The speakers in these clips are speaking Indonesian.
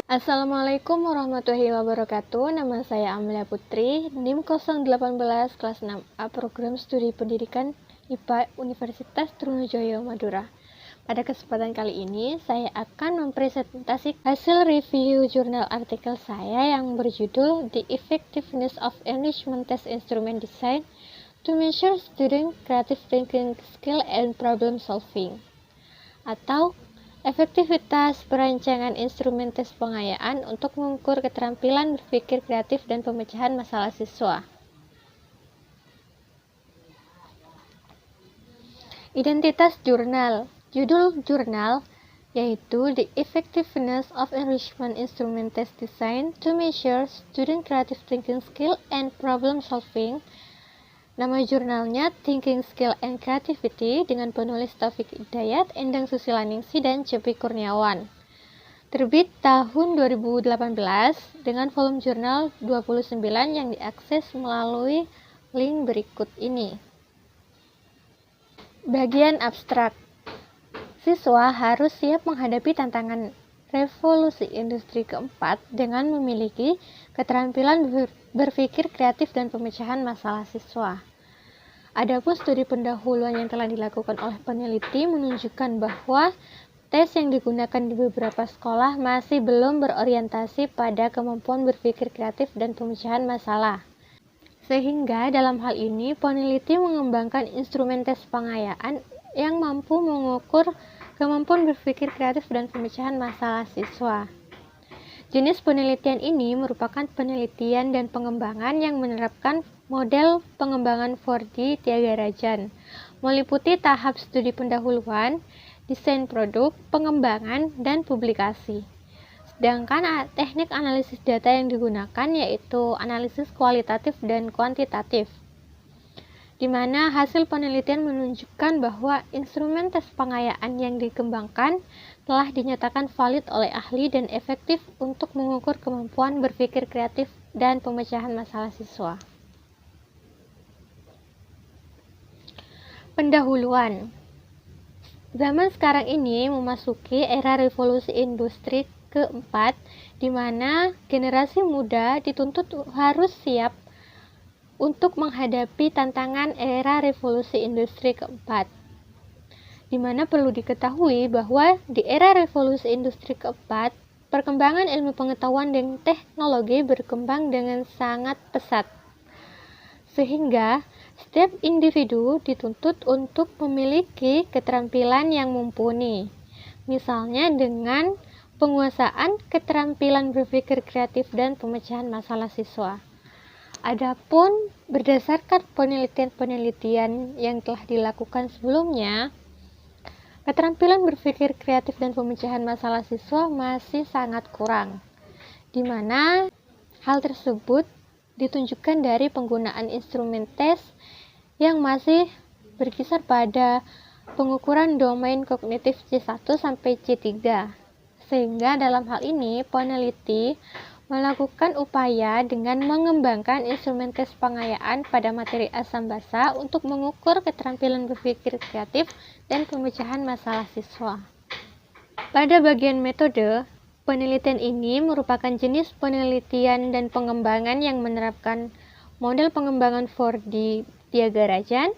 Assalamualaikum warahmatullahi wabarakatuh. Nama saya Amelia Putri, NIM 018 kelas 6A Program Studi Pendidikan IPA Universitas Trunojoyo Madura. Pada kesempatan kali ini, saya akan mempresentasikan hasil review jurnal artikel saya yang berjudul The Effectiveness of Enrichment Test Instrument Design to Measure Student Creative Thinking Skill and Problem Solving, atau efektivitas perancangan instrumen tes pengayaan untuk mengukur keterampilan berpikir kreatif dan pemecahan masalah siswa. Identitas jurnal. Judul jurnal yaitu The Effectiveness of Enrichment Instrument Test Design to Measure Student Creative Thinking Skill and Problem Solving. Nama jurnalnya Thinking Skill and Creativity dengan penulis Taufik Hidayat, Endang Susilaningsi, dan Cepi Kurniawan. Terbit tahun 2018 dengan volume jurnal 29 yang diakses melalui link berikut ini. Bagian abstrak. Siswa harus siap menghadapi tantangan revolusi industri keempat dengan memiliki keterampilan berpikir kreatif dan pemecahan masalah siswa. Adapun studi pendahuluan yang telah dilakukan oleh peneliti menunjukkan bahwa tes yang digunakan di beberapa sekolah masih belum berorientasi pada kemampuan berpikir kreatif dan pemecahan masalah. Sehingga dalam hal ini peneliti mengembangkan instrumen tes pengayaan yang mampu mengukur kemampuan berpikir kreatif dan pemecahan masalah siswa. Jenis penelitian ini merupakan penelitian dan pengembangan yang menerapkan model pengembangan 4D Tyagarajan, meliputi tahap studi pendahuluan, desain produk, pengembangan, dan publikasi. Sedangkan teknik analisis data yang digunakan yaitu analisis kualitatif dan kuantitatif, di mana hasil penelitian menunjukkan bahwa instrumen tes pengayaan yang dikembangkan telah dinyatakan valid oleh ahli dan efektif untuk mengukur kemampuan berpikir kreatif dan pemecahan masalah siswa. Pendahuluan. Zaman sekarang ini memasuki era revolusi industri keempat, di mana generasi muda dituntut harus siap untuk menghadapi tantangan era revolusi industri keempat, di mana perlu diketahui bahwa di era revolusi industri keempat, perkembangan ilmu pengetahuan dan teknologi berkembang dengan sangat pesat, sehingga setiap individu dituntut untuk memiliki keterampilan yang mumpuni, misalnya dengan penguasaan keterampilan berpikir kreatif dan pemecahan masalah siswa. Adapun berdasarkan penelitian-penelitian yang telah dilakukan sebelumnya, keterampilan berpikir kreatif dan pemecahan masalah siswa masih sangat kurang, di mana hal tersebut ditunjukkan dari penggunaan instrumen tes yang masih berkisar pada pengukuran domain kognitif C1 sampai C3. Sehingga dalam hal ini peneliti melakukan upaya dengan mengembangkan instrumen tes pengayaan pada materi asam basa untuk mengukur keterampilan berpikir kreatif dan pemecahan masalah siswa. Pada bagian metode, penelitian ini merupakan jenis penelitian dan pengembangan yang menerapkan model pengembangan 4D Tyagarajan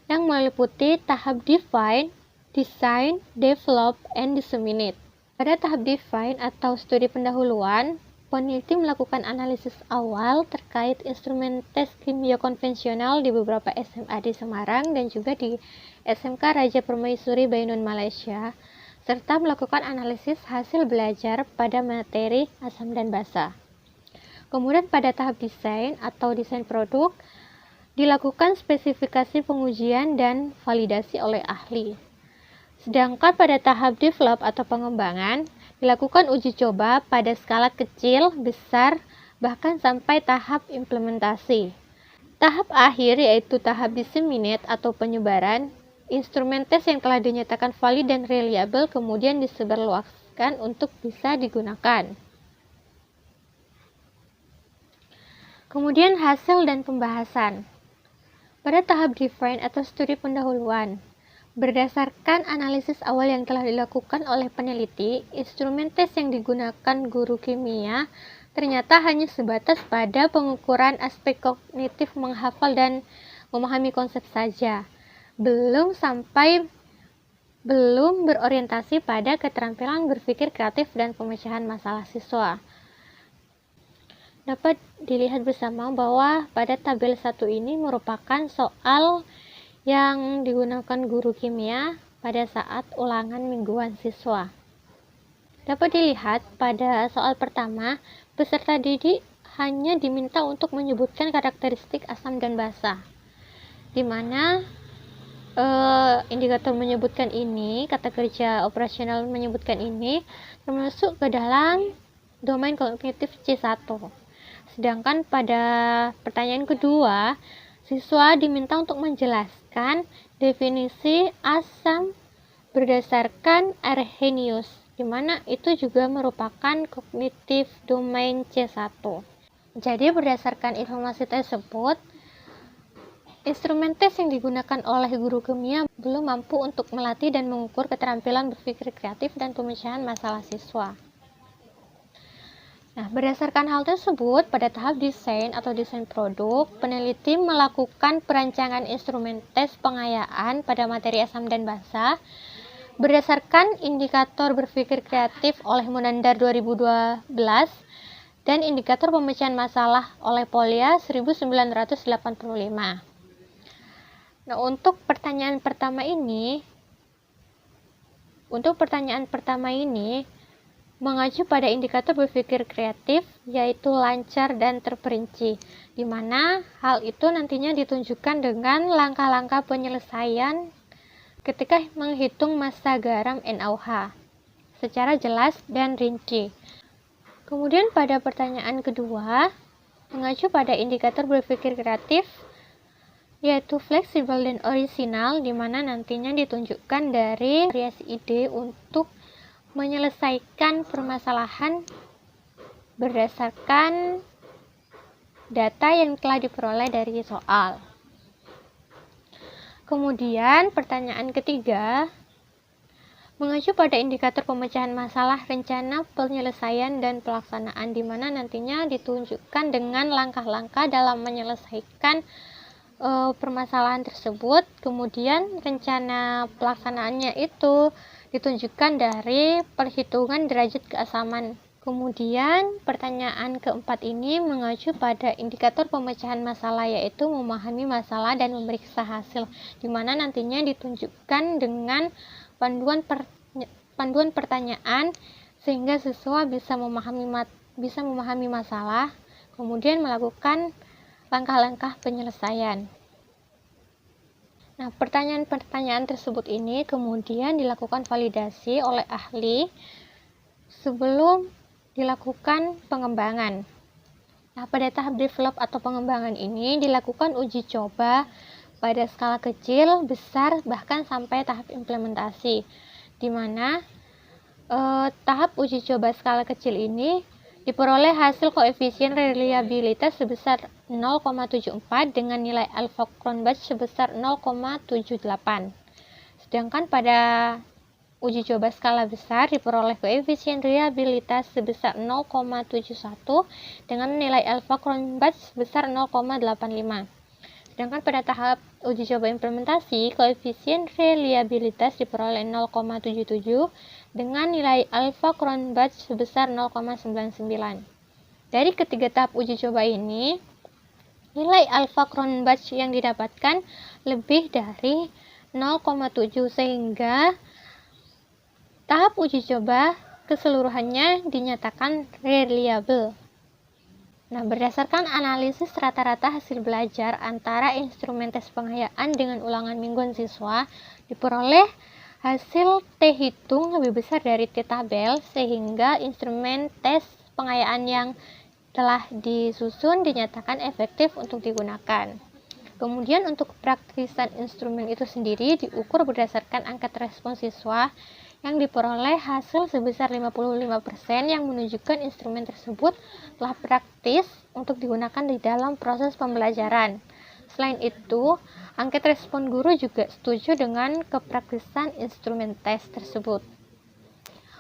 yang meliputi tahap define, design, develop, and disseminate. Pada tahap define atau studi pendahuluan, peneliti melakukan analisis awal terkait instrumen tes kimia konvensional di beberapa SMA di Semarang dan juga di SMK Raja Permaisuri Bainun Malaysia, serta melakukan analisis hasil belajar pada materi asam dan basa. Kemudian pada tahap desain atau desain produk, dilakukan spesifikasi pengujian dan validasi oleh ahli. Sedangkan pada tahap develop atau pengembangan, dilakukan uji coba pada skala kecil, besar, bahkan sampai tahap implementasi. Tahap akhir yaitu tahap disseminate atau penyebaran, instrumen tes yang telah dinyatakan valid dan reliable kemudian disebarluaskan untuk bisa digunakan. Kemudian hasil dan pembahasan. Pada tahap define atau studi pendahuluan, Berdasarkan analisis awal yang telah dilakukan oleh peneliti, instrumen tes yang digunakan guru kimia ternyata hanya sebatas pada pengukuran aspek kognitif menghafal dan memahami konsep saja, belum berorientasi pada keterampilan berpikir kreatif dan pemecahan masalah siswa. Dapat dilihat bersama bahwa pada tabel 1 ini merupakan soal yang digunakan guru kimia pada saat ulangan mingguan siswa. Dapat dilihat pada soal pertama, peserta didik hanya diminta untuk menyebutkan karakteristik asam dan basa, di mana indikator menyebutkan ini, kata kerja operasional menyebutkan ini termasuk ke dalam domain kognitif C1. Sedangkan pada pertanyaan kedua, siswa diminta untuk menjelaskan definisi asam berdasarkan Arrhenius, di mana itu juga merupakan kognitif domain C1. Jadi berdasarkan informasi tersebut, instrumen tes yang digunakan oleh guru kimia belum mampu untuk melatih dan mengukur keterampilan berpikir kreatif dan pemecahan masalah siswa. Nah, berdasarkan hal tersebut, pada tahap desain atau desain produk, peneliti melakukan perancangan instrumen tes pengayaan pada materi asam dan basa berdasarkan indikator berpikir kreatif oleh Munandar 2012 dan indikator pemecahan masalah oleh Polya 1985. Nah, untuk pertanyaan pertama ini mengacu pada indikator berpikir kreatif, yaitu lancar dan terperinci, di mana hal itu nantinya ditunjukkan dengan langkah-langkah penyelesaian ketika menghitung massa garam NaOH secara jelas dan rinci. Kemudian pada pertanyaan kedua, mengacu pada indikator berpikir kreatif, yaitu fleksibel dan orisinal, di mana nantinya ditunjukkan dari variasi ide untuk menyelesaikan permasalahan berdasarkan data yang telah diperoleh dari soal. Kemudian pertanyaan ketiga, mengacu pada indikator pemecahan masalah, rencana penyelesaian dan pelaksanaan, di mana nantinya ditunjukkan dengan langkah-langkah dalam menyelesaikan permasalahan tersebut. Kemudian rencana pelaksanaannya itu ditunjukkan dari perhitungan derajat keasaman. Kemudian pertanyaan keempat ini mengacu pada indikator pemecahan masalah, yaitu memahami masalah dan memeriksa hasil, di mana nantinya ditunjukkan dengan panduan pertanyaan sehingga siswa bisa memahami masalah, kemudian melakukan langkah-langkah penyelesaian. Nah, pertanyaan-pertanyaan tersebut ini kemudian dilakukan validasi oleh ahli sebelum dilakukan pengembangan. Nah, pada tahap develop atau pengembangan ini dilakukan uji coba pada skala kecil, besar, bahkan sampai tahap implementasi, di mana tahap uji coba skala kecil ini diperoleh hasil koefisien reliabilitas sebesar 0,74 dengan nilai alpha Cronbach sebesar 0,78. Sedangkan pada uji coba skala besar diperoleh koefisien reliabilitas sebesar 0,71 dengan nilai alpha Cronbach sebesar 0,85. Sedangkan pada tahap uji coba implementasi, koefisien reliabilitas diperoleh 0,77 dengan nilai alpha Cronbach sebesar 0,99. Dari ketiga tahap uji coba ini, nilai alpha Cronbach yang didapatkan lebih dari 0,7, sehingga tahap uji coba keseluruhannya dinyatakan reliable. Nah, berdasarkan analisis rata-rata hasil belajar antara instrumen tes pengayaan dengan ulangan mingguan siswa, diperoleh hasil T hitung lebih besar dari T tabel, sehingga instrumen tes pengayaan yang telah disusun dinyatakan efektif untuk digunakan. Kemudian untuk praktisan instrumen itu sendiri diukur berdasarkan angka respon siswa yang diperoleh hasil sebesar 55% yang menunjukkan instrumen tersebut telah praktis untuk digunakan di dalam proses pembelajaran. Selain itu, Angket respon guru juga setuju dengan kepraktisan instrumen tes tersebut.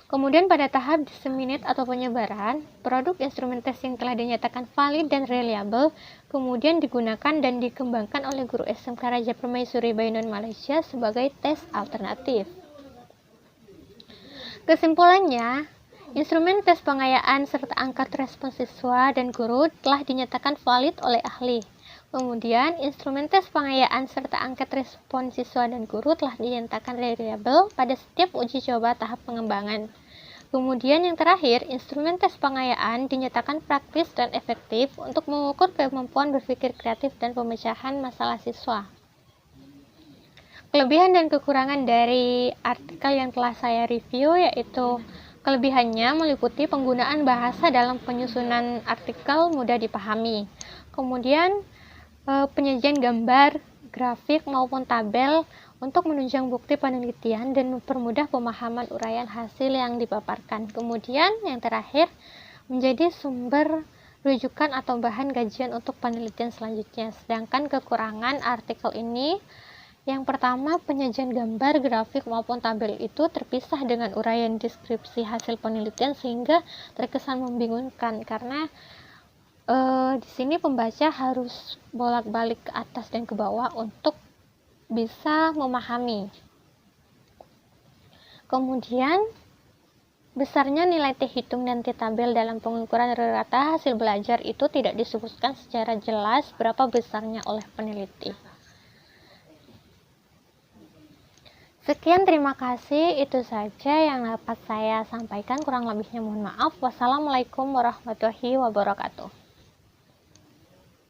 Kemudian pada tahap disseminate atau penyebaran, produk instrumen tes yang telah dinyatakan valid dan reliable kemudian digunakan dan dikembangkan oleh guru SMK Raja Permaisuri Bainon Malaysia sebagai tes alternatif. Kesimpulannya, instrumen tes pengayaan serta angkat respon siswa dan guru telah dinyatakan valid oleh ahli. Kemudian, instrumen tes pengayaan serta angkat respon siswa dan guru telah dinyatakan reliable pada setiap uji coba tahap pengembangan. Kemudian yang terakhir, instrumen tes pengayaan dinyatakan praktis dan efektif untuk mengukur kemampuan berpikir kreatif dan pemecahan masalah siswa. Kelebihan dan kekurangan dari artikel yang telah saya review yaitu kelebihannya meliputi penggunaan bahasa dalam penyusunan artikel mudah dipahami. Kemudian penyajian gambar, grafik maupun tabel untuk menunjang bukti penelitian dan mempermudah pemahaman uraian hasil yang dipaparkan. Kemudian yang terakhir, menjadi sumber rujukan atau bahan kajian untuk penelitian selanjutnya. Sedangkan kekurangan artikel ini, yang pertama, penyajian gambar, grafik maupun tabel itu terpisah dengan uraian deskripsi hasil penelitian sehingga terkesan membingungkan karena di sini pembaca harus bolak-balik ke atas dan ke bawah untuk bisa memahami. Kemudian, besarnya nilai T hitung dan T tabel dalam pengukuran rata hasil belajar itu tidak disebutkan secara jelas berapa besarnya oleh peneliti. Sekian, terima kasih. Itu saja yang dapat saya sampaikan. Kurang lebihnya mohon maaf. Wassalamualaikum warahmatullahi wabarakatuh.